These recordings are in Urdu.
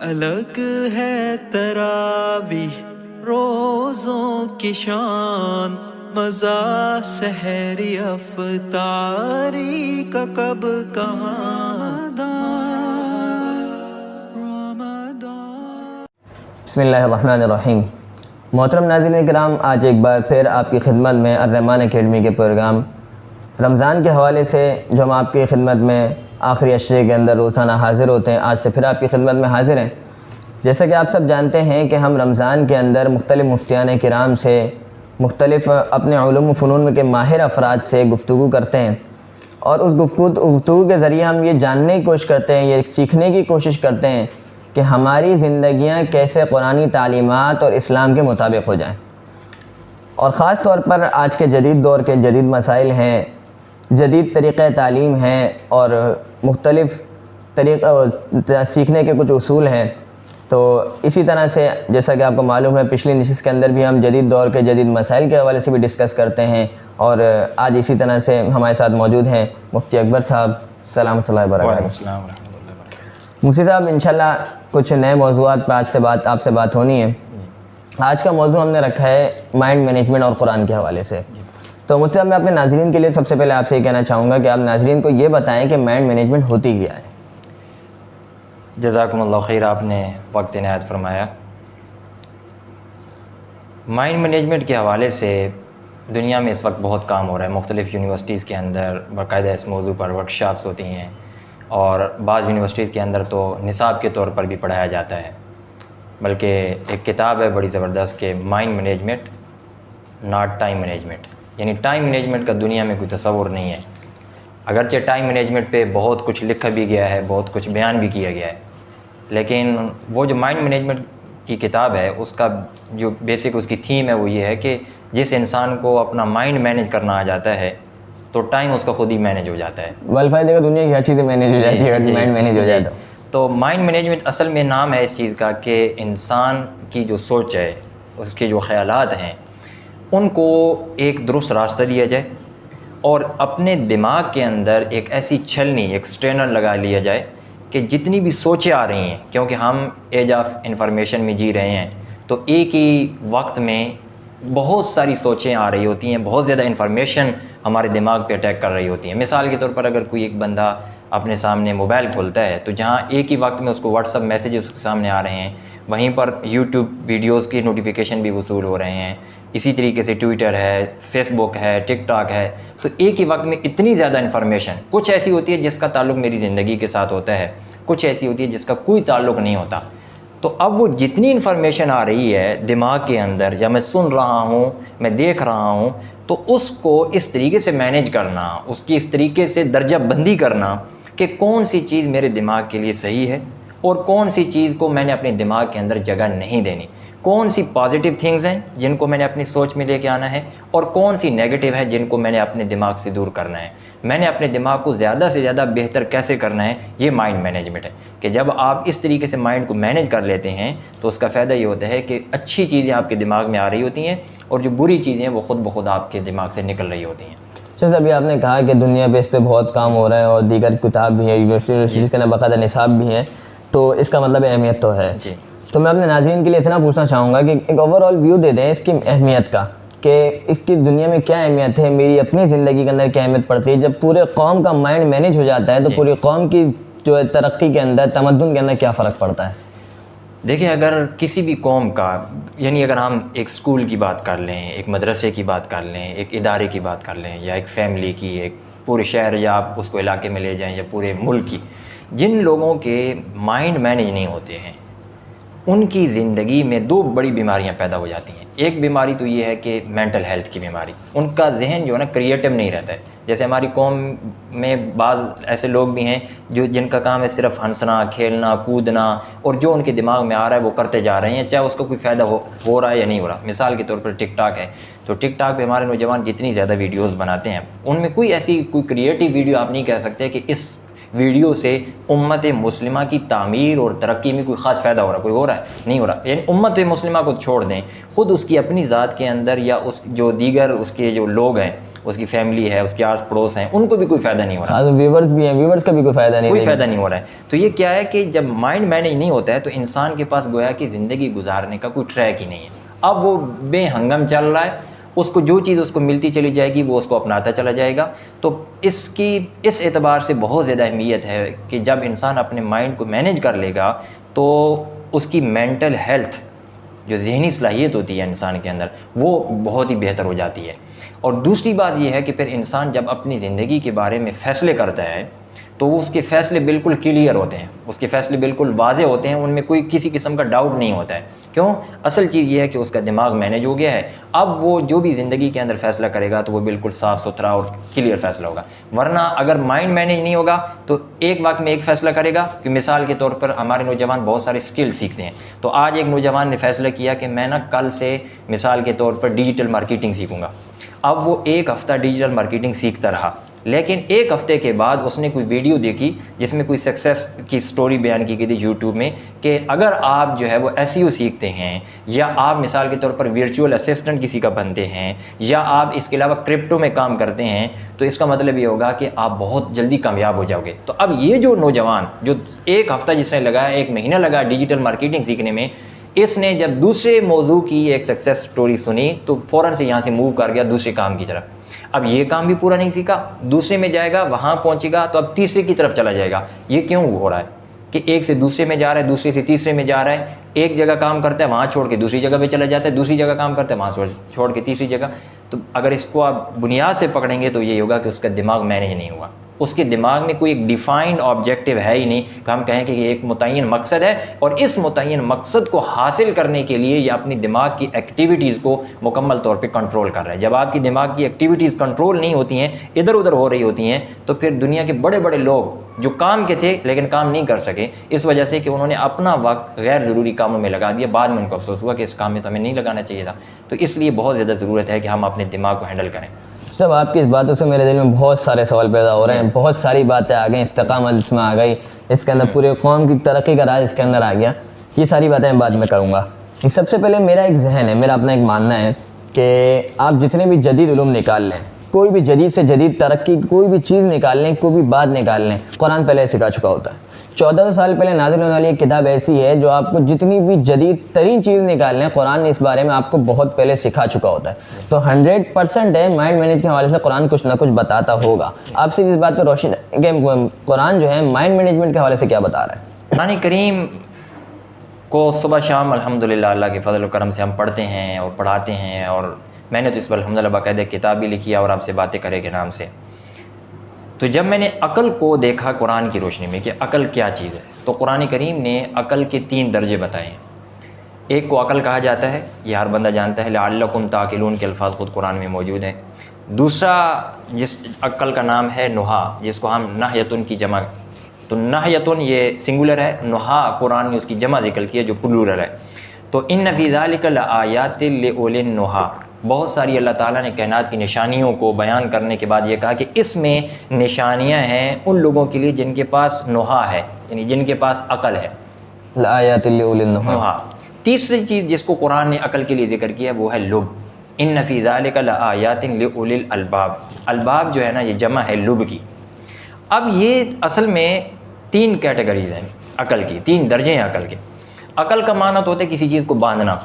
الگ ہے تراویح روزوں کی شان، مزہ سحری افطاری کا کب کہاں بسم اللہ الرحمن الرحیم۔ محترم ناظرین کرام، آج ایک بار پھر آپ کی خدمت میں الرحمان اکیڈمی کے پروگرام رمضان کے حوالے سے جو ہم آپ کی خدمت میں آخری اشرے کے اندر روزانہ حاضر ہوتے ہیں، آج سے پھر آپ کی خدمت میں حاضر ہیں۔ جیسا کہ آپ سب جانتے ہیں کہ ہم رمضان کے اندر مختلف مفتیان کرام سے، مختلف اپنے علوم و فنون کے ماہر افراد سے گفتگو کرتے ہیں، اور اس گفتگو کے ذریعے ہم یہ جاننے کی کوشش کرتے ہیں، یہ سیکھنے کی کوشش کرتے ہیں کہ ہماری زندگیاں کیسے قرآنی تعلیمات اور اسلام کے مطابق ہو جائیں۔ اور خاص طور پر آج کے جدید دور کے جدید مسائل ہیں، جدید طریقہ تعلیم ہیں، اور مختلف طریقہ سیکھنے کے کچھ اصول ہیں۔ تو اسی طرح سے جیسا کہ آپ کو معلوم ہے، پچھلی نشست کے اندر بھی ہم جدید دور کے جدید مسائل کے حوالے سے بھی ڈسکس کرتے ہیں، اور آج اسی طرح سے ہمارے ساتھ موجود ہیں مفتی اکبر صاحب، سلامۃ اللہ وبرکاتہ۔ مفتی صاحب، انشاءاللہ کچھ نئے موضوعات پر آج سے آپ سے بات ہونی ہے۔ آج کا موضوع ہم نے رکھا ہے مائنڈ مینجمنٹ اور قرآن کے حوالے سے۔ تو مجھ سے میں اپنے ناظرین کے لیے سب سے پہلے آپ سے یہ کہنا چاہوں گا کہ آپ ناظرین کو یہ بتائیں کہ مائنڈ مینجمنٹ ہوتی کیا ہے۔ جزاکم اللہ خیر، آپ نے وقت عنایت فرمایا۔ مائنڈ مینجمنٹ کے حوالے سے دنیا میں اس وقت بہت کام ہو رہا ہے۔ مختلف یونیورسٹیز کے اندر باقاعدہ اس موضوع پر ورکشاپس ہوتی ہیں، اور بعض یونیورسٹیز کے اندر تو نصاب کے طور پر بھی پڑھایا جاتا ہے۔ بلکہ ایک کتاب ہے بڑی زبردست کہ mind management not time management, یعنی ٹائم مینجمنٹ کا دنیا میں کوئی تصور نہیں ہے۔ اگرچہ ٹائم مینجمنٹ پہ بہت کچھ لکھا بھی گیا ہے، بہت کچھ بیان بھی کیا گیا ہے، لیکن وہ جو مائنڈ مینجمنٹ کی کتاب ہے، اس کا جو بیسک اس کی تھیم ہے وہ یہ ہے کہ جس انسان کو اپنا مائنڈ مینیج کرنا آ جاتا ہے تو ٹائم اس کا خود ہی مینیج ہو جاتا ہے۔ والفائدہ کہ دنیا کی ہر چیزیں مینیج ہو جاتی ہے اگر مائنڈ مینیج ہو جائے تو مائنڈ مینجمنٹ اصل میں نام ہے اس چیز کا کہ انسان کی جو سوچ ہے، اس کے جو خیالات ہیں، ان کو ایک درست راستہ دیا جائے، اور اپنے دماغ کے اندر ایک ایسی چھلنی، ایک سٹرینر لگا لیا جائے کہ جتنی بھی سوچیں آ رہی ہیں، کیونکہ ہم ایج آف انفارمیشن میں جی رہے ہیں، تو ایک ہی وقت میں بہت ساری سوچیں آ رہی ہوتی ہیں، بہت زیادہ انفارمیشن ہمارے دماغ پہ اٹیک کر رہی ہوتی ہیں۔ مثال کے طور پر اگر کوئی ایک بندہ اپنے سامنے موبائل کھولتا ہے، تو جہاں ایک ہی وقت میں اس کو واٹس ایپ میسیجز اس کے سامنے آ رہے ہیں، وہیں پر یوٹیوب ویڈیوز کی نوٹیفیکیشن بھی وصول ہو رہے ہیں، اسی طریقے سے ٹویٹر ہے، فیس بک ہے، ٹک ٹاک ہے۔ تو ایک ہی وقت میں اتنی زیادہ انفارمیشن، کچھ ایسی ہوتی ہے جس کا تعلق میری زندگی کے ساتھ ہوتا ہے، کچھ ایسی ہوتی ہے جس کا کوئی تعلق نہیں ہوتا۔ تو اب وہ جتنی انفارمیشن آ رہی ہے دماغ کے اندر، یا میں سن رہا ہوں، میں دیکھ رہا ہوں، تو اس کو اس طریقے سے مینیج کرنا، اس کی اس طریقے سے درجہ بندی کرنا کہ کون سی چیز میرے دماغ کے لیے صحیح ہے اور کون سی چیز کو میں نے اپنے دماغ کے اندر جگہ نہیں دینی، کون سی پازیٹیو تھنگز ہیں جن کو میں نے اپنی سوچ میں لے کے آنا ہے، اور کون سی نیگیٹو ہے جن کو میں نے اپنے دماغ سے دور کرنا ہے۔ میں نے اپنے دماغ کو زیادہ سے زیادہ بہتر کیسے کرنا ہے، یہ مائنڈ مینجمنٹ ہے کہ جب آپ اس طریقے سے مائنڈ کو مینیج کر لیتے ہیں تو اس کا فائدہ یہ ہوتا ہے کہ اچھی چیزیں آپ کے دماغ میں آ رہی ہوتی ہیں، اور جو بری چیزیں ہیں وہ خود بخود آپ کے دماغ سے نکل رہی ہوتی ہیں۔ ابھی آپ نے کہا کہ دنیا پہ اس پہ بہت کام ہو رہا ہے، اور دیگر کتاب بھی ہے، یونیورسٹیز کے اندر باقاعدہ نصاب بھی ہے، تو اس کا مطلب اہمیت تو ہے۔ جی، تو میں اپنے ناظرین کے لیے اتنا پوچھنا چاہوں گا کہ ایک اوور آل ویو دے دیں اس کی اہمیت کا، کہ اس کی دنیا میں کیا اہمیت ہے، میری اپنی زندگی کے اندر کیا اہمیت پڑتی ہے۔ جب پورے قوم کا مائنڈ مینیج ہو جاتا ہے تو پوری قوم کی جو ہے ترقی کے اندر، تمدن کے اندر کیا فرق پڑتا ہے؟ دیکھیں، اگر کسی بھی قوم کا، یعنی اگر ہم ایک اسکول کی بات کر لیں، ایک مدرسے کی بات کر لیں، ایک ادارے کی بات کر لیں، یا ایک فیملی کی، ایک پورے شہر یا آپ اس کو علاقے میں لے جائیں، یا پورے ملک کی، جن لوگوں کے مائنڈ مینیج نہیں ہوتے ہیں، ان کی زندگی میں دو بڑی بیماریاں پیدا ہو جاتی ہیں۔ ایک بیماری تو یہ ہے کہ مینٹل ہیلتھ کی بیماری، ان کا ذہن جو ہے نا کریٹو نہیں رہتا ہے۔ جیسے ہماری قوم میں بعض ایسے لوگ بھی ہیں جن کا کام ہے صرف ہنسنا، کھیلنا، کودنا، اور جو ان کے دماغ میں آ رہا ہے وہ کرتے جا رہے ہیں، چاہے اس کو کوئی فائدہ ہو رہا ہے یا نہیں ہو رہا۔ مثال کے طور پر ٹک ٹاک ہے، تو ٹک ٹاک پہ ہمارے نوجوان جتنی زیادہ ویڈیوز بناتے ہیں، ان میں کوئی ایسی کوئی کریٹیو ویڈیو آپ نہیں کہہ سکتے کہ اس ویڈیو سے امت مسلمہ کی تعمیر اور ترقی میں کوئی خاص فائدہ ہو رہا ہے، کوئی ہو رہا ہے نہیں ہو رہا۔ یعنی امت مسلمہ کو چھوڑ دیں، خود اس کی اپنی ذات کے اندر یا اس جو دیگر اس کے جو لوگ ہیں اس کی فیملی ہے، اس کے آس پڑوس ہیں، ان کو بھی کوئی فائدہ نہیں ہو رہا، ویورز بھی ہیں، ویورز کا بھی کوئی فائدہ نہیں، کوئی فائدہ نہیں ہو رہا ہے. تو یہ کیا ہے کہ جب مائنڈ مینیج نہیں ہوتا ہے تو انسان کے پاس گویا کہ زندگی گزارنے کا کوئی ٹریک ہی نہیں ہے. اب وہ بے ہنگم چل رہا ہے، اس کو جو چیز اس کو ملتی چلی جائے گی وہ اس کو اپناتا چلا جائے گا. تو اس اعتبار سے بہت زیادہ اہمیت ہے کہ جب انسان اپنے مائنڈ کو مینیج کر لے گا تو اس کی مینٹل ہیلتھ، جو ذہنی صلاحیت ہوتی ہے انسان کے اندر، وہ بہت ہی بہتر ہو جاتی ہے. اور دوسری بات یہ ہے کہ پھر انسان جب اپنی زندگی کے بارے میں فیصلے کرتا ہے تو اس کے فیصلے بالکل کلیئر ہوتے ہیں، اس کے فیصلے بالکل واضح ہوتے ہیں، ان میں کوئی کسی قسم کا ڈاؤٹ نہیں ہوتا ہے. کیوں؟ اصل چیز یہ ہے کہ اس کا دماغ مینیج ہو گیا ہے. اب وہ جو بھی زندگی کے اندر فیصلہ کرے گا تو وہ بالکل صاف ستھرا اور کلیئر فیصلہ ہوگا. ورنہ اگر مائنڈ مینیج نہیں ہوگا تو ایک وقت میں ایک فیصلہ کرے گا. کہ مثال کے طور پر ہمارے نوجوان بہت سارے اسکل سیکھتے ہیں، تو آج ایک نوجوان نے فیصلہ کیا کہ میں کل سے مثال کے طور پر ڈیجیٹل مارکیٹنگ سیکھوں گا. اب وہ ایک ہفتہ ڈیجیٹل مارکیٹنگ سیکھتا رہا، لیکن ایک ہفتے کے بعد اس نے کوئی ویڈیو دیکھی جس میں کوئی سکسیس کی سٹوری بیان کی گئی تھی یوٹیوب میں، کہ اگر آپ جو ہے وہ SEO سیکھتے ہیں، یا آپ مثال کے طور پر ورچوئل اسسٹنٹ کسی کا بنتے ہیں، یا آپ اس کے علاوہ کرپٹو میں کام کرتے ہیں، تو اس کا مطلب یہ ہوگا کہ آپ بہت جلدی کامیاب ہو جاؤ گے. تو اب یہ جو نوجوان جو ایک ہفتہ جس نے لگایا، ایک مہینہ لگا ڈیجیٹل مارکیٹنگ سیکھنے میں، اس نے جب دوسرے موضوع کی ایک سکسیس سٹوری سنی تو فوراً سے یہاں سے موو کر گیا دوسرے کام کی طرف. اب یہ کام بھی پورا نہیں سیکھا، دوسرے میں جائے گا، وہاں پہنچے گا تو اب تیسرے کی طرف چلا جائے گا. یہ کیوں ہو رہا ہے کہ ایک سے دوسرے میں جا رہا ہے، دوسرے سے تیسرے میں جا رہا ہے. ایک جگہ کام کرتا ہے، وہاں چھوڑ کے دوسری جگہ پہ چلا جاتا ہے، دوسری جگہ کام کرتا ہے، وہاں چھوڑ کے تیسری جگہ. تو اگر اس کو آپ بنیاد سے پکڑیں گے تو یہ ہوگا کہ اس کا دماغ مینیج نہیں ہوا. اس کے دماغ میں کوئی ایک ڈیفائنڈ آبجیکٹیو ہے ہی نہیں کہ ہم کہیں کہ یہ ایک متعین مقصد ہے، اور اس متعین مقصد کو حاصل کرنے کے لیے یہ اپنی دماغ کی ایکٹیویٹیز کو مکمل طور پہ کنٹرول کر رہا ہے. جب آپ کی دماغ کی ایکٹیویٹیز کنٹرول نہیں ہوتی ہیں، ادھر ادھر ہو رہی ہوتی ہیں، تو پھر دنیا کے بڑے بڑے لوگ جو کام کے تھے لیکن کام نہیں کر سکے، اس وجہ سے کہ انہوں نے اپنا وقت غیر ضروری کاموں میں لگا دیا. بعد میں ان کو افسوس ہوا کہ اس کام میں تو ہمیں نہیں لگانا چاہیے تھا. تو اس لیے بہت زیادہ ضرورت ہے کہ ہم اپنے دماغ کو ہینڈل کریں. سب آپ کی اس باتوں سے میرے دل میں بہت سارے سوال پیدا ہو رہے ہیں، بہت ساری باتیں آ گئی، استقامت اس میں آ گئی، اس کے اندر پورے قوم کی ترقی کا راز اس کے اندر آ گیا. یہ ساری باتیں میں بعد میں کروں گا. سب سے پہلے میرا ایک ذہن ہے، میرا اپنا ایک ماننا ہے کہ آپ جتنے بھی جدید علوم نکال لیں، کوئی بھی جدید سے جدید ترقی کی کوئی بھی چیز نکال لیں، کوئی بھی بات نکال لیں، قرآن پہلے سکھا چکا ہوتا ہے. 1400 سال پہلے نازل ہونے والی ایک کتاب ایسی ہے جو آپ کو جتنی بھی جدید ترین چیز نکال لیں، قرآن نے اس بارے میں آپ کو بہت پہلے سکھا چکا ہوتا ہے. تو 100% ہے مائنڈ مینیج کے حوالے سے قرآن کچھ نہ کچھ بتاتا ہوگا. آپ سے اس بات پہ روشن کہ قرآن جو ہے مائنڈ مینجمنٹ کے حوالے سے کیا بتا رہا ہے. قرآن کریم کو صبح شام الحمدللہ اللہ کے فضل و کرم سے ہم پڑھتے ہیں اور پڑھاتے ہیں، اور میں نے تو اس پر الحمدللہ باقاعدہ کتاب بھی لکھی ہے اور آپ سے باتیں کرے کے نام سے. تو جب میں نے عقل کو دیکھا قرآن کی روشنی میں کہ عقل کیا چیز ہے، تو قرآن کریم نے عقل کے 3 درجے بتائے ہیں. ایک کو عقل کہا جاتا ہے، یہ ہر بندہ جانتا ہے، لعلکم تعقلون کے الفاظ خود قرآن میں موجود ہیں. دوسرا جس عقل کا نام ہے نہا، جس کو ہم نہیتن کی جمع، تو نہیتن یہ سنگولر ہے، نہا قرآن نے اس کی جمع ذکر کی ہے جو پلورل ہے. تو ان فی ذلک لآیات لأولی النہا، بہت ساری اللہ تعالیٰ نے کائنات کی نشانیوں کو بیان کرنے کے بعد یہ کہا کہ اس میں نشانیاں ہیں ان لوگوں کے لیے جن کے پاس نہا ہے، یعنی جن کے پاس عقل ہے. لآیات لأولی النہا. تیسری چیز جس کو قرآن نے عقل کے لیے ذکر کیا ہے وہ ہے لب. ان فی ذلک لآیات لأولی الالباب. الباب جو ہے نا یہ جمع ہے لب کی. اب یہ اصل میں 3 کیٹیگریز ہیں عقل کی، 3 درجے ہیں عقل کے. عقل کا معنی تو ہوتا ہے کسی چیز کو باندھنا.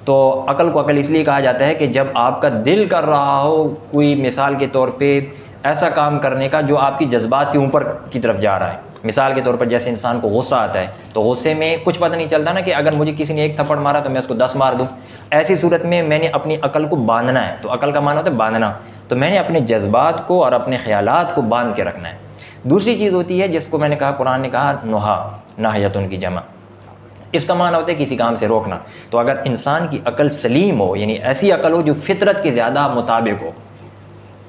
تو عقل کو عقل اس لیے کہا جاتا ہے کہ جب آپ کا دل کر رہا ہو کوئی مثال کے طور پہ ایسا کام کرنے کا جو آپ کی جذبات سے اوپر کی طرف جا رہا ہے. مثال کے طور پر جیسے انسان کو غصہ آتا ہے تو غصے میں کچھ پتہ نہیں چلتا نا کہ اگر مجھے کسی نے 1 تھپڑ مارا تو میں اس کو 10 مار دوں. ایسی صورت میں میں نے اپنی عقل کو باندھنا ہے. تو عقل کا معنی ہوتا ہے باندھنا. تو میں نے اپنے جذبات کو اور اپنے خیالات کو باندھ کے رکھنا ہے. دوسری چیز ہوتی ہے جس کو میں نے کہا قرآن نے کہا نہا، نہیتن کی جمع. اس کا معنی ہوتا ہے کسی کام سے روکنا. تو اگر انسان کی عقل سلیم ہو، یعنی ایسی عقل ہو جو فطرت کے زیادہ مطابق ہو،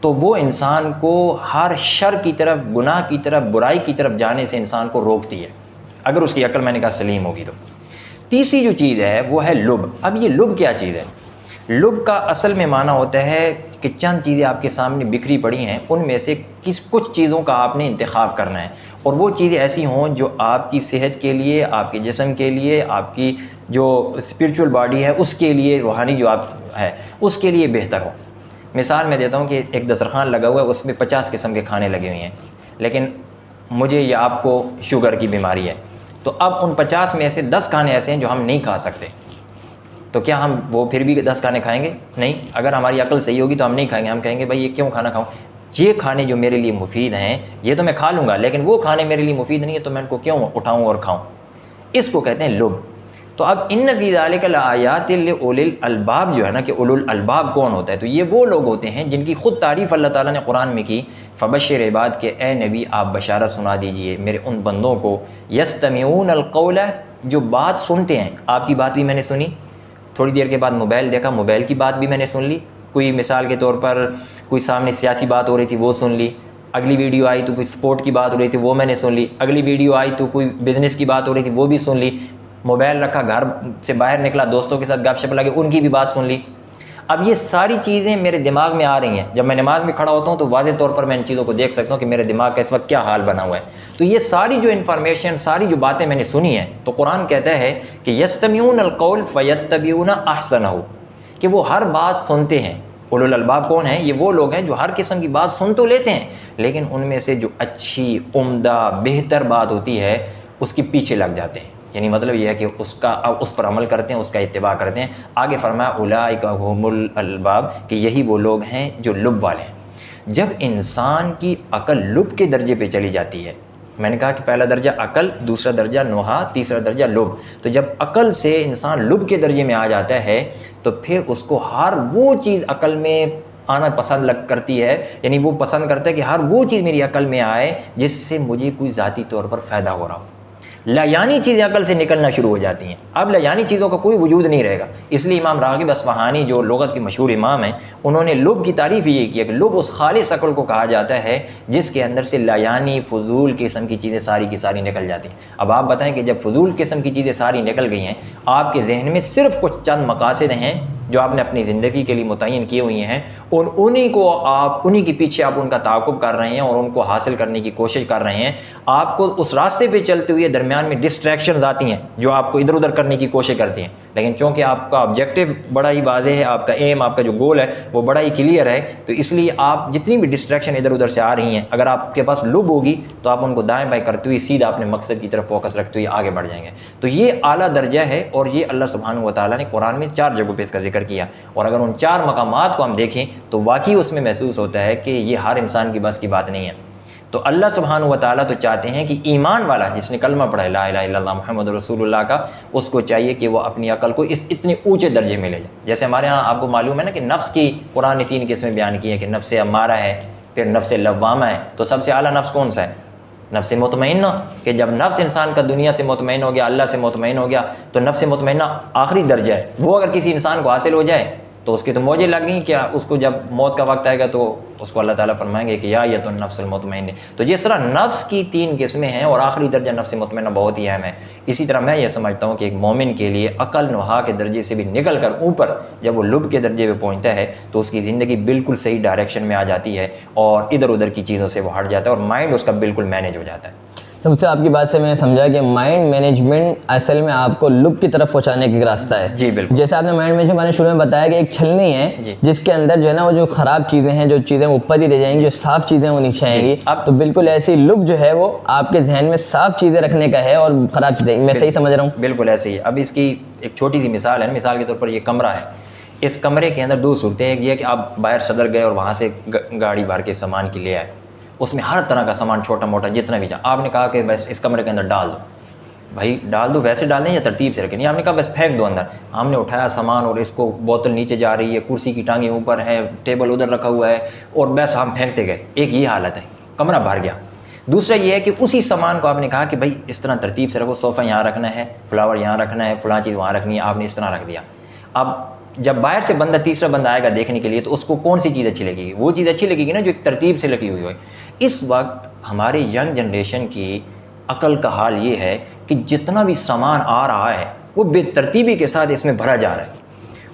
تو وہ انسان کو ہر شر کی طرف، گناہ کی طرف، برائی کی طرف جانے سے انسان کو روکتی ہے، اگر اس کی عقل میں نے کہا سلیم ہوگی تو. تیسری جو چیز ہے وہ ہے لب. اب یہ لب کیا چیز ہے؟ لب کا اصل میں معنی ہوتا ہے کہ چند چیزیں آپ کے سامنے بکھری پڑی ہیں، ان میں سے کچھ چیزوں کا آپ نے انتخاب کرنا ہے، اور وہ چیزیں ایسی ہوں جو آپ کی صحت کے لیے، آپ کے جسم کے لیے، آپ کی جو اسپریچول باڈی ہے اس کے لیے، روحانی جو آپ ہے اس کے لیے بہتر ہو. مثال میں دیتا ہوں کہ ایک دسترخوان لگا ہوا ہے، اس میں 50 قسم کے کھانے لگے ہوئے ہیں، لیکن مجھے یا آپ کو شوگر کی بیماری ہے، تو اب ان 50 میں سے 10 کھانے ایسے ہیں جو ہم نہیں کھا سکتے، تو کیا ہم وہ پھر بھی 10 کھانے کھائیں گے؟ نہیں. اگر ہماری عقل صحیح ہوگی تو ہم نہیں کھائیں گے، ہم کہیں گے بھائی یہ کیوں کھانا کھاؤں، یہ کھانے جو میرے لیے مفید ہیں یہ تو میں کھا لوں گا، لیکن وہ کھانے میرے لیے مفید نہیں ہے تو میں ان کو کیوں اٹھاؤں اور کھاؤں. اس کو کہتے ہیں لب. تو اب ان فی ذالک لآیات لأولی الالباب جو ہے نا، کہ اولو الالباب کون ہوتا ہے، تو یہ وہ لوگ ہوتے ہیں جن کی خود تعریف اللہ تعالیٰ نے قرآن میں کی. فبشر عباد کے اے نبی آپ بشارت سنا دیجئے میرے ان بندوں کو، یستمعون القول جو بات سنتے ہیں. آپ کی بات بھی میں نے سنی، تھوڑی دیر کے بعد موبائل دیکھا، موبائل کی بات بھی میں نے سن لی، کوئی مثال کے طور پر کوئی سامنے سیاسی بات ہو رہی تھی وہ سن لی، اگلی ویڈیو آئی تو کوئی سپورٹ کی بات ہو رہی تھی وہ میں نے سن لی، اگلی ویڈیو آئی تو کوئی بزنس کی بات ہو رہی تھی وہ بھی سن لی، موبائل رکھا گھر سے باہر نکلا دوستوں کے ساتھ گپ شپ لگے ان کی بھی بات سن لی. اب یہ ساری چیزیں میرے دماغ میں آ رہی ہیں، جب میں نماز میں کھڑا ہوتا ہوں تو واضح طور پر میں ان چیزوں کو دیکھ سکتا ہوں کہ میرے دماغ کا اس وقت کیا حال بنا ہوا ہے. تو یہ ساری جو انفارمیشن، ساری جو باتیں میں نے سنی ہیں، تو قرآن کہتا ہے کہ یستمعون القول فیتبعون احسنہ، کہ وہ ہر بات سنتے ہیں. اولو الالباب کون ہیں؟ یہ وہ لوگ ہیں جو ہر قسم کی بات سن تو لیتے ہیں، لیکن ان میں سے جو اچھی عمدہ بہتر بات ہوتی ہے اس کے پیچھے لگ جاتے ہیں. یعنی مطلب یہ ہے کہ اس پر عمل کرتے ہیں، اس کا اتباع کرتے ہیں. آگے فرمایا اولئک ھم الالباب، کہ یہی وہ لوگ ہیں جو لب والے ہیں. جب انسان کی عقل لب کے درجے پہ چلی جاتی ہے، میں نے کہا کہ پہلا درجہ عقل، دوسرا درجہ نوحہ، تیسرا درجہ لب. تو جب عقل سے انسان لب کے درجے میں آ جاتا ہے تو پھر اس کو ہر وہ چیز عقل میں آنا پسند کرتی ہے، یعنی وہ پسند کرتا ہے کہ ہر وہ چیز میری عقل میں آئے جس سے مجھے کوئی ذاتی طور پر فائدہ ہو رہا ہو. لایانی چیزیں عقل سے نکلنا شروع ہو جاتی ہیں، اب لایانی چیزوں کا کوئی وجود نہیں رہے گا. اس لیے امام راغب اصفہانی جو لغت کے مشہور امام ہیں، انہوں نے لب کی تعریف یہ کی ہے کہ لب اس خالص عقل کو کہا جاتا ہے جس کے اندر سے لایانی فضول قسم کی چیزیں ساری کی ساری نکل جاتی ہیں. اب آپ بتائیں کہ جب فضول قسم کی چیزیں ساری نکل گئی ہیں، آپ کے ذہن میں صرف کچھ چند مقاصد ہیں جو آپ نے اپنی زندگی کے لیے متعین کیے ہوئے ہیں، انہی کے پیچھے آپ ان کا تعاقب کر رہے ہیں اور ان کو حاصل کرنے کی کوشش کر رہے ہیں. آپ کو اس راستے پہ چلتے ہوئے درمیان میں ڈسٹریکشنز آتی ہیں جو آپ کو ادھر ادھر کرنے کی کوشش کرتی ہیں، لیکن چونکہ آپ کا آبجیکٹو بڑا ہی واضح ہے، آپ کا ایم، آپ کا جو گول ہے وہ بڑا ہی کلیئر ہے، تو اس لیے آپ جتنی بھی ڈسٹریکشن ادھر ادھر سے آ رہی ہیں، اگر آپ کے پاس لب ہوگی تو آپ ان کو دائیں بائیں کرتے ہوئے سیدھا اپنے مقصد کی طرف فوکس رکھتے ہوئے آگے بڑھ جائیں گے. تو یہ اعلیٰ درجہ ہے، اور یہ اللہ سبحانہ و تعالیٰ نے قرآن میں 4 جگہوں پہ اس کا ذکر کیا. اور اگر ان 4 مقامات کو ہم دیکھیں تو واقعی اس میں محسوس ہوتا ہے کہ یہ ہر انسان کی بس کی بات نہیں ہے. تو اللہ سبحانہ و تعالیٰ تو چاہتے ہیں کہ ایمان والا جس نے کلمہ پڑھا ہے لا الہ الا اللہ محمد رسول اللہ کا، اس کو چاہیے کہ وہ اپنی عقل کو اتنے اونچے درجے میں لے جائے. جیسے ہمارے ہاں آپ کو معلوم ہے نا کہ نفس کی قرآن نے 3 قسمیں بیان کی ہیں، کہ نفس امارہ ہے، پھر نفس لوامہ ہے. تو سب سے اعلیٰ نفس کون سا ہے؟ نفس مطمئنہ. کہ جب نفس انسان کا دنیا سے مطمئن ہو گیا، اللہ سے مطمئن ہو گیا، تو نفس مطمئنہ آخری درجہ ہے. وہ اگر کسی انسان کو حاصل ہو جائے تو اس کی تو موجیں لگ گئیں. کیا اس کو جب موت کا وقت آئے گا تو اس کو اللہ تعالیٰ فرمائیں گے کہ یا ایتھا النفس المطمئنہ. تو جس طرح نفس کی 3 قسمیں ہیں اور آخری درجہ نفس مطمئنہ بہت ہی اہم ہے، اسی طرح میں یہ سمجھتا ہوں کہ ایک مومن کے لیے عقل نوحہ کے درجے سے بھی نکل کر اوپر جب وہ لب کے درجے پہ پہنچتا ہے تو اس کی زندگی بالکل صحیح ڈائریکشن میں آ جاتی ہے اور ادھر ادھر کی چیزوں سے وہ ہٹ جاتا ہے اور مائنڈ اس کا بالکل مینیج ہو جاتا ہے. سب سے آپ کی بات سے میں نے سمجھا کہ مائنڈ مینجمنٹ اصل میں آپ کو لب کی طرف پہنچانے کا راستہ ہے. جی بالکل. جیسے آپ نے مائنڈ مینجمنٹ شروع میں بتایا کہ ایک چھلنی ہے جس کے اندر جو ہے نا وہ جو خراب چیزیں ہیں، جو چیزیں اوپر ہی رہ جائیں گی، جو صاف چیزیں وہ نیچے آئیں گی. تو بالکل ایسی لب جو ہے وہ آپ کے ذہن میں صاف چیزیں رکھنے کا ہے اور خراب چیزیں. میں صحیح سمجھ رہا ہوں؟ بالکل ایسے ہی. اب اس کی ایک چھوٹی سی مثال ہے. مثال کے طور پر یہ کمرہ ہے، اس کمرے کے اندر 2 صورتیں. ایک یہ ہے کہ آپ باہر صدر گئے اور وہاں سے گاڑی بھر کے سامان کی لے آئے، اس میں ہر طرح کا سامان چھوٹا موٹا جتنا بھی چاہے آپ نے کہا کہ بس اس کمرے کے اندر ڈال دو. بھائی ڈال دو، ویسے ڈال دیں یا ترتیب سے رکھیں؟ نہیں، آپ نے کہا بس پھینک دو اندر. ہم نے اٹھایا سامان اور اس کو بوتل نیچے جا رہی ہے، کرسی کی ٹانگیں اوپر ہیں، ٹیبل ادھر رکھا ہوا ہے، اور بس ہم پھینکتے گئے. ایک یہ حالت ہے، کمرہ بھر گیا. دوسرا یہ ہے کہ اسی سامان کو آپ نے کہا کہ بھائی اس طرح ترتیب سے رکھو، صوفہ یہاں رکھنا ہے، فلاور یہاں رکھنا ہے، فلاں چیز وہاں رکھنی ہے، آپ نے اس طرح رکھ دیا. اب جب باہر سے بندہ تیسرا بندہ آئے گا دیکھنے کے لیے تو اس کو کون سی چیز اچھی لگے گی؟ وہ چیز اچھی لگے گی نا جو ایک ترتیب سے لگی ہوئی ہوئے. اس وقت ہماری ینگ جنریشن کی عقل کا حال یہ ہے کہ جتنا بھی سامان آ رہا ہے وہ بے ترتیبی کے ساتھ اس میں بھرا جا رہا ہے،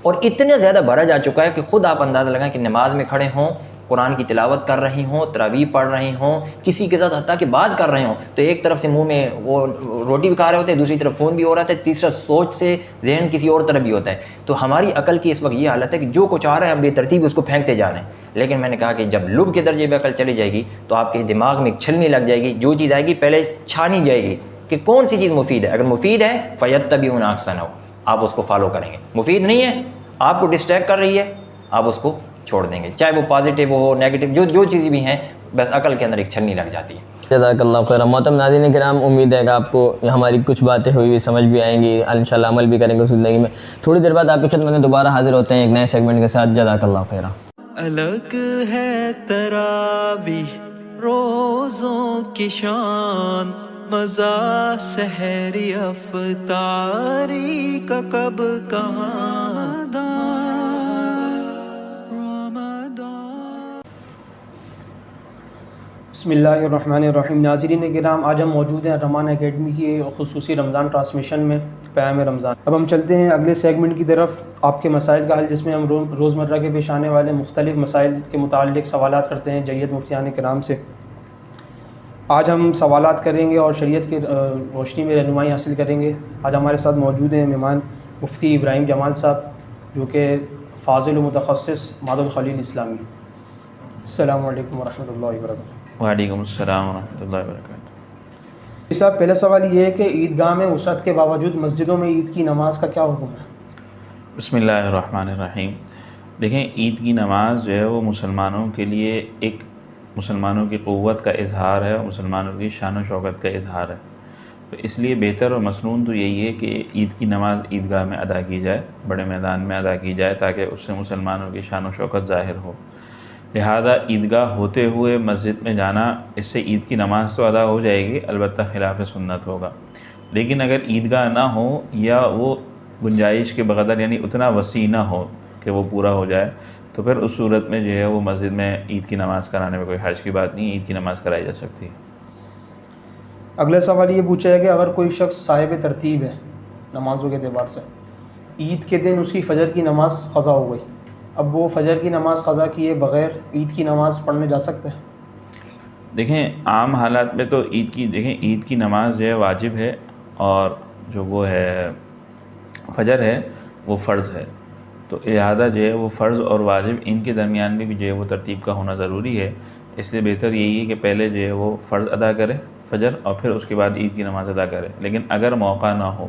اور اتنا زیادہ بھرا جا چکا ہے کہ خود آپ اندازہ لگائیں کہ نماز میں کھڑے ہوں قرآن کی تلاوت کر رہی ہوں، تراویح پڑھ رہی ہوں، کسی کے ساتھ حتیٰ کہ بات کر رہے ہوں تو ایک طرف سے منہ میں وہ روٹی بھی کھا رہے ہوتے ہیں، دوسری طرف فون بھی ہو رہا ہے، تیسرا سوچ سے ذہن کسی اور طرف بھی ہوتا ہے. تو ہماری عقل کی اس وقت یہ حالت ہے کہ جو کچھ آ رہا ہے ہم بے ترتیب اس کو پھینکتے جا رہے ہیں. لیکن میں نے کہا کہ جب لب کے درجے پہ عقل چلی جائے گی تو آپ کے دماغ میں ایک چھلنی لگ جائے گی، جو چیز آئے گی پہلے چھانی جائے گی کہ کون سی چیز مفید ہے. اگر مفید ہے فَيَتَّبِعُونَ أَحْسَنَهُ، آپ اس کو فالو کریں گے. مفید نہیں ہے، آپ کو ڈسٹریکٹ کر رہی ہے، آپ اس کو چھوڑ دیں گے، چاہے وہ پازیٹیو ہو نیگیٹو، جو چیزیں بھی ہیں، بس عقل کے اندر ایک چھلنی لگ جاتی ہے. جزاک اللہ خیر. محترم ناظرین کرام، امید ہے کہ آپ کو ہماری کچھ باتیں ہوئی سمجھ بھی آئیں گی، انشاءاللہ عمل بھی کریں گے زندگی میں. تھوڑی دیر بعد آپ کی خدمت میں دوبارہ حاضر ہوتے ہیں ایک نئے سیگمنٹ کے ساتھ. جزاک اللہ خیر. الگ ہے تراویح روزوں کی شان، مزہ سحری افطاری کا کب کہاں. بسم اللہ الرحمن الرحیم. ناظرین کرام، آج ہم موجود ہیں رحمان اکیڈمی کی خصوصی رمضان ٹرانسمیشن میں پیام رمضان. اب ہم چلتے ہیں اگلے سیگمنٹ کی طرف، آپ کے مسائل کا حل، جس میں ہم روزمرہ کے پیش آنے والے مختلف مسائل کے متعلق سوالات کرتے ہیں جید مفتیان کرام سے. آج ہم سوالات کریں گے اور شریعت کی روشنی میں رہنمائی حاصل کریں گے. آج ہمارے ساتھ موجود ہیں مہمان مفتی ابراہیم جمال صاحب، جو کہ فاضل و متخصص ماد الخلیل اسلامی. السلام علیکم ورحمۃ اللہ وبرکاتہ. وعلیکم السلام ورحمۃ اللہ وبرکاتہ. صاحب، پہلا سوال یہ ہے کہ عیدگاہ میں وسعت کے باوجود مسجدوں میں عید کی نماز کا کیا حکم ہے؟ بسم اللہ الرحمن الرحیم. دیکھیں، عید کی نماز جو ہے وہ مسلمانوں کے لیے ایک مسلمانوں کی قوت کا اظہار ہے اور مسلمانوں کی شان و شوکت کا اظہار ہے. تو اس لیے بہتر اور مسنون تو یہی ہے کہ عید کی نماز عیدگاہ میں ادا کی جائے، بڑے میدان میں ادا کی جائے، تاکہ اس سے مسلمانوں کی شان و شوکت ظاہر ہو. لہذا عیدگاہ ہوتے ہوئے مسجد میں جانا، اس سے عید کی نماز تو ادا ہو جائے گی، البتہ خلاف سنت ہوگا. لیکن اگر عیدگاہ نہ ہو یا وہ گنجائش کے بقدر یعنی اتنا وسیع نہ ہو کہ وہ پورا ہو جائے، تو پھر اس صورت میں جو ہے وہ مسجد میں عید کی نماز کرانے میں کوئی حرج کی بات نہیں، عید کی نماز کرائی جا سکتی ہے. اگلا سوال یہ پوچھا ہے کہ اگر کوئی شخص صاحب ترتیب ہے نمازوں کے اعتبار سے، عید کے دن اس کی فجر کی نماز قضا ہو گئی، اب وہ فجر کی نماز قضا کیے بغیر عید کی نماز پڑھنے جا سکتے ہیں؟ دیکھیں، عام حالات میں تو عید کی نماز جو ہے واجب ہے، اور جو وہ ہے فجر ہے وہ فرض ہے. تو لہٰذا جو ہے وہ فرض اور واجب ان کے درمیان میں بھی جو ہے وہ ترتیب کا ہونا ضروری ہے. اس لیے بہتر یہی ہے کہ پہلے جو ہے وہ فرض ادا کرے فجر، اور پھر اس کے بعد عید کی نماز ادا کرے. لیکن اگر موقع نہ ہو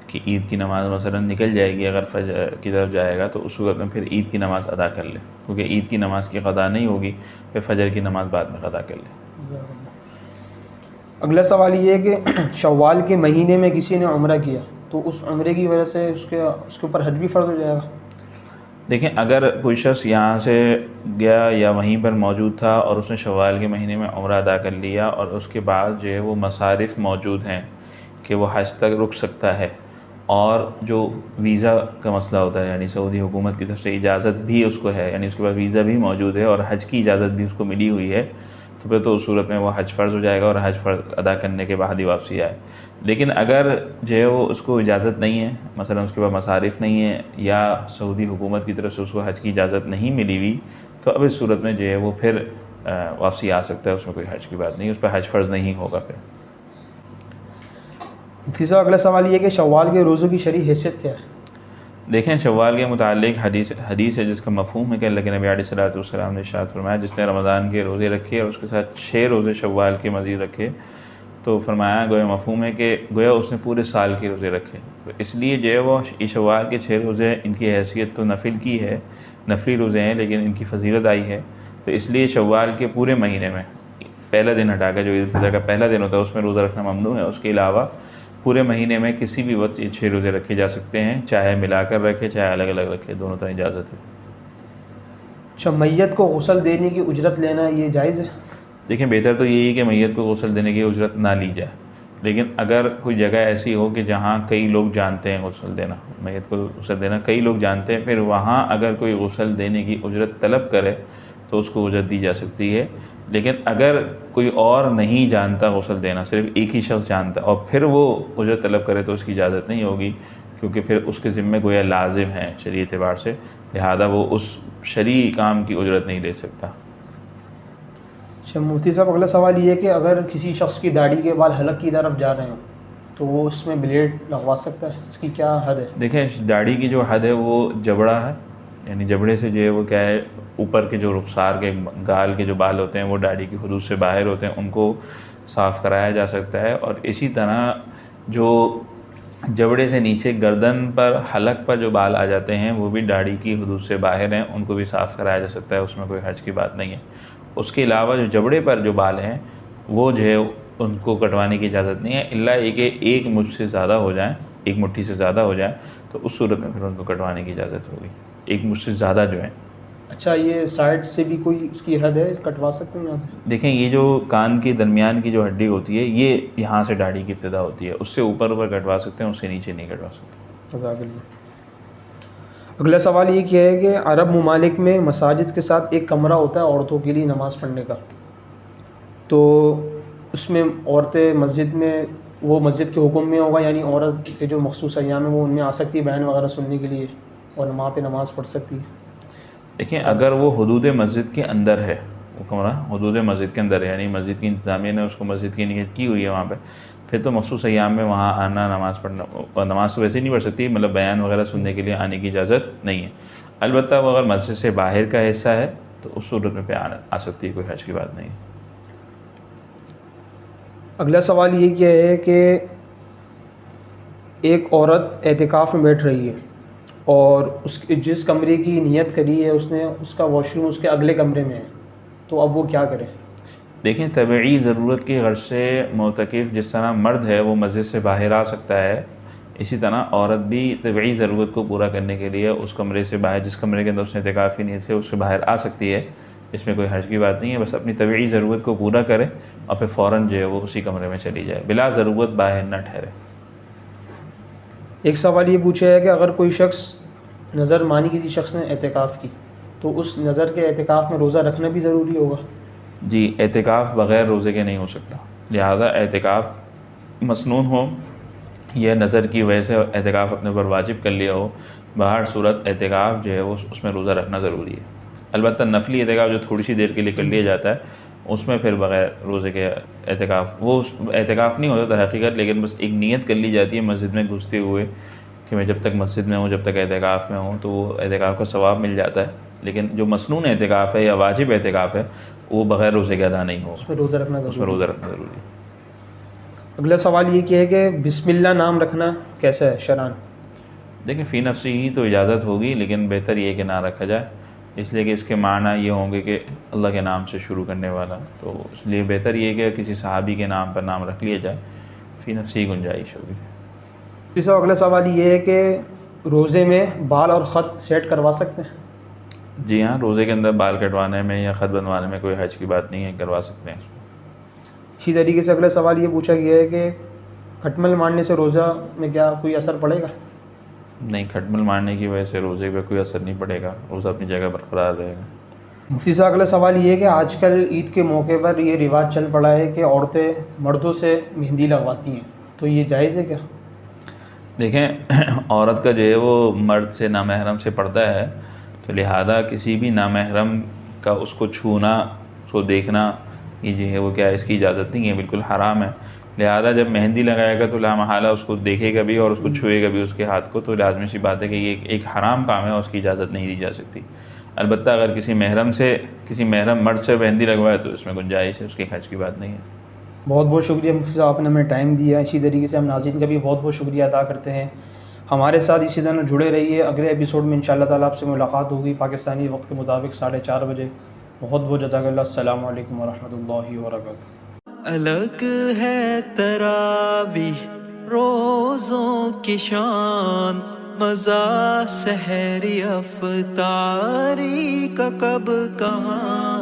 کہ عید کی نماز مثلا نکل جائے گی، اگر فجر کی طرف جائے گا، تو اس صورت میں پھر عید کی نماز ادا کر لے، کیونکہ عید کی نماز کی قضا نہیں ہوگی، پھر فجر کی نماز بعد میں قضا کر لے. اگلا سوال یہ ہے کہ شوال کے مہینے میں کسی نے عمرہ کیا تو اس عمرے کی وجہ سے اس کے اوپر حج بھی فرض ہو جائے گا؟ دیکھیں، اگر کوئی شخص یہاں سے گیا یا وہیں پر موجود تھا اور اس نے شوال کے مہینے میں عمرہ ادا کر لیا، اور اس کے بعد جو ہے وہ مصارف موجود ہیں کہ وہ حج تک رک سکتا ہے، اور جو ویزا کا مسئلہ ہوتا ہے، یعنی سعودی حکومت کی طرف سے اجازت بھی اس کو ہے، یعنی اس کے پاس ویزا بھی موجود ہے اور حج کی اجازت بھی اس کو ملی ہوئی ہے، تو پھر تو اس صورت میں وہ حج فرض ہو جائے گا اور حج فرض ادا کرنے کے بعد ہی واپسی آئے. لیکن اگر جو ہے وہ اس کو اجازت نہیں ہے، مثلا اس کے پاس مصارف نہیں ہے یا سعودی حکومت کی طرف سے اس کو حج کی اجازت نہیں ملی ہوئی، تو اب اس صورت میں جو ہے وہ پھر واپسی آ سکتا ہے، اس میں کوئی حج کی بات نہیں، اس پہ حج فرض نہیں ہوگا. پھر مفتی صاحب، اگلا سوال یہ ہے کہ شوال کے روزوں کی شرعی حیثیت کیا ہے؟ دیکھیں، شوال کے متعلق حدیث ہے جس کا مفہوم ہے کہ اللہ کے نبی علیہ الصلوۃ والسلام نے ارشاد فرمایا، جس نے رمضان کے روزے رکھے اور اس کے ساتھ 6 روزے شوال کے مزید رکھے، تو فرمایا گویا مفہوم ہے کہ گویا اس نے پورے سال کے روزے رکھے. تو اس لیے جو ہے وہ شوال کے 6 روزے، ان کی حیثیت تو نفل کی ہے، نفلی روزے ہیں، لیکن ان کی فضیلت آئی ہے. تو اس لیے شوال کے پورے مہینے میں پہلا دن ہٹا کر جو عید الفطر کا پہلا دن ہوتا ہے اس میں روزہ رکھنا ممنوع ہے. اس کے علاوہ پورے مہینے میں کسی بھی وقت یہ 6 روزے رکھے جا سکتے ہیں، چاہے ملا کر رکھے چاہے الگ الگ رکھے، دونوں طرح اجازت ہے. اچھا، میت کو غسل دینے کی اجرت لینا یہ جائز ہے؟ دیکھیں، بہتر تو یہی ہے کہ میت کو غسل دینے کی اجرت نہ لی جائے. لیکن اگر کوئی جگہ ایسی ہو کہ جہاں کئی لوگ جانتے ہیں غسل دینا، میت کو غسل دینا کئی لوگ جانتے ہیں، پھر وہاں اگر کوئی غسل دینے کی اجرت طلب کرے تو اس کو اجرت دی جا سکتی ہے. لیکن اگر کوئی اور نہیں جانتا غسل دینا، صرف ایک ہی شخص جانتا اور پھر وہ اجرت طلب کرے تو اس کی اجازت نہیں ہوگی، کیونکہ پھر اس کے ذمے گویا لازم ہے شرعی اعتبار سے، لہذا وہ اس شرعی کام کی اجرت نہیں لے سکتا۔ اچھا مفتی صاحب، اگلا سوال یہ ہے کہ اگر کسی شخص کی داڑھی کے بال حلق کی طرف جا رہے ہوں تو وہ اس میں بلیڈ لگوا سکتا ہے؟ اس کی کیا حد ہے؟ دیکھیں داڑھی کی جو حد ہے وہ جبڑا ہے، یعنی جبڑے سے جو ہے وہ کیا ہے، اوپر کے جو رخسار کے گال کے جو بال ہوتے ہیں وہ داڑھی کی حدود سے باہر ہوتے ہیں، ان کو صاف کرایا جا سکتا ہے۔ اور اسی طرح جو جبڑے سے نیچے گردن پر حلق پر جو بال آ جاتے ہیں وہ بھی داڑھی کی حدود سے باہر ہیں، ان کو بھی صاف کرایا جا سکتا ہے، اس میں کوئی حرج کی بات نہیں ہے۔ اس کے علاوہ جو جبڑے پر جو بال ہیں وہ جو ہے ان کو کٹوانے کی اجازت نہیں ہے، الا یہ کہ ایک مٹھی سے زیادہ ہو جائیں، ایک مٹھی سے زیادہ ہو جائیں تو اس صورت میں پھر ان کو کٹوانے کی اجازت ہوگی، ایک مٹھ سے زیادہ جو ہیں۔ اچھا یہ سائڈ سے بھی کوئی اس کی حد ہے، کٹوا سکتے ہیں یہاں سے؟ دیکھیں یہ جو کان کے درمیان کی جو ہڈی ہوتی ہے یہ یہاں سے داڑھی کی ابتدا ہوتی ہے، اس سے اوپر کٹوا سکتے ہیں، اس سے نیچے نہیں کٹوا سکتے۔ جزاک اللہ۔ اگلا سوال یہ کیا ہے کہ عرب ممالک میں مساجد کے ساتھ ایک کمرہ ہوتا ہے عورتوں کے لیے نماز پڑھنے کا، تو اس میں عورتیں مسجد میں، وہ مسجد کے حکم میں ہوگا، یعنی عورت کے جو مخصوص ایام ہیں وہ ان میں آ سکتی ہے بیان وغیرہ سننے کے لیے اور وہاں پہ نماز پڑھ سکتی ہے؟ دیکھیں اگر وہ حدود مسجد کے اندر ہے، وہ کمرہ حدود مسجد کے اندر ہے، یعنی مسجد کی انتظامیہ نے اس کو مسجد کی نیت کی ہوئی ہے وہاں پہ، پھر تو مخصوص ایام میں وہاں آنا، نماز پڑھنا، نماز تو ویسے ہی نہیں پڑھ سکتی، مطلب بیان وغیرہ سننے کے لیے آنے کی اجازت نہیں ہے۔ البتہ وہ اگر مسجد سے باہر کا حصہ ہے تو اس صورت میں پہ آ سکتی ہے، کوئی حرج کی بات نہیں ہے۔ اگلا سوال یہ کیا ہے کہ ایک عورت اعتکاف میں بیٹھ رہی ہے اور جس کمرے کی نیت کری ہے اس نے، اس کا واش روم اس کے اگلے کمرے میں ہے، تو اب وہ کیا کرے؟ دیکھیں طبعی ضرورت کی غرض سے معتکف جس طرح مرد ہے وہ مسجد سے باہر آ سکتا ہے، اسی طرح عورت بھی طبعی ضرورت کو پورا کرنے کے لیے اس کمرے سے باہر، جس کمرے کے اندر اس نے اعتکاف کی نیت سے، اس سے باہر آ سکتی ہے، اس میں کوئی حرج کی بات نہیں ہے۔ بس اپنی طبعی ضرورت کو پورا کرے اور پھر فوراً جو ہے وہ اسی کمرے میں چلی جائے، بلا ضرورت باہر نہ ٹھہرے۔ ایک سوال یہ پوچھا ہے کہ اگر کوئی شخص نظر مانی کسی شخص نے اعتکاف کی تو اس نظر کے اعتکاف میں روزہ رکھنا بھی ضروری ہوگا؟ جی اعتکاف بغیر روزے کے نہیں ہو سکتا، لہذا اعتکاف مسنون ہو یا نظر کی وجہ سے اعتکاف اپنے اوپر واجب کر لیا ہو، بہر صورت اعتکاف جو ہے وہ اس میں روزہ رکھنا ضروری ہے۔ البتہ نفلی اعتکاف جو تھوڑی سی دیر کے لیے کر لیا جاتا ہے اس میں پھر بغیر روزے کے اعتکاف، وہ اعتکاف نہیں ہوتا در حقیقت، لیکن بس ایک نیت کر لی جاتی ہے مسجد میں گھستے ہوئے کہ میں جب تک مسجد میں ہوں، جب تک اعتکاف میں ہوں، تو وہ اعتکاف کا ثواب مل جاتا ہے۔ لیکن جو مسنون اعتکاف ہے یا واجب اعتکاف ہے وہ بغیر روزے کے ادا نہیں ہوگا، اس میں روزہ رکھنا اس میں روزہ رکھنا ضروری ہے۔ اگلا سوال یہ کیا ہے کہ بسم اللہ نام رکھنا کیسا ہے شرعاً؟ دیکھیں فی نفسی ہی تو اجازت ہوگی، لیکن بہتر یہ کہ نہ رکھا جائے، اس لیے کہ اس کے معنی یہ ہوں گے کہ اللہ کے نام سے شروع کرنے والا، تو اس لیے بہتر یہ کہ کسی صحابی کے نام پر نام رکھ لیا جائے، فی نفسی ہی گنجائش ہوگی۔ جیسا اگلا سوال یہ ہے کہ روزے میں بال اور خط سیٹ کروا سکتے ہیں؟ جی ہاں، روزے کے اندر بال کٹوانے میں یا خط بنوانے میں کوئی حرج کی بات نہیں ہے، کروا سکتے ہیں اس میں۔ اسی طریقے سے اگلا سوال یہ پوچھا گیا ہے کہ کھٹمل مارنے سے روزہ میں کیا کوئی اثر پڑے گا؟ نہیں، کھٹمل مارنے کی وجہ سے روزے پہ کوئی اثر نہیں پڑے گا، روزہ اپنی جگہ برقرار رہے گا۔ مفتی صاحب اگلا سوال یہ ہے کہ آج کل عید کے موقع پر یہ رواج چل پڑا ہے کہ عورتیں مردوں سے مہندی لگواتی ہیں، تو یہ جائز ہے کیا؟ دیکھیں عورت کا جو ہے وہ مرد سے نامحرم سے پردہ ہے، تو لہذا کسی بھی نامحرم کا اس کو چھونا، اس کو دیکھنا، یہ جو ہے وہ کیا ہے، اس کی اجازت نہیں ہے، بالکل حرام ہے۔ لہذا جب مہندی لگائے گا تو لا محالہ اس کو دیکھے گا بھی اور اس کو چھوئے گا بھی اس کے ہاتھ کو، تو لازمی سی بات ہے کہ یہ ایک حرام کام ہے اور اس کی اجازت نہیں دی جا سکتی۔ البتہ اگر کسی محرم مرد سے مہندی لگوائے تو اس میں گنجائش ہے، اس کی خرچ کی بات نہیں ہے۔ بہت بہت شکریہ مفتی صاحب، آپ نے ہمیں ٹائم دیا۔ اسی طریقے سے ہم ناظرین کا بھی بہت بہت شکریہ ادا کرتے ہیں۔ ہمارے ساتھ اسی طرح جڑے رہیے، اگلے ایپیسوڈ میں انشاءاللہ تعالیٰ آپ سے ملاقات ہوگی پاکستانی وقت کے مطابق 4:30 بجے۔ بہت بہت جزاک اللہ۔ السلام علیکم ورحمۃ اللہ وبرکاتہ۔ الگ ہے تراویح روزوں کی شان، مزہ سحری افطاری کا کب کہاں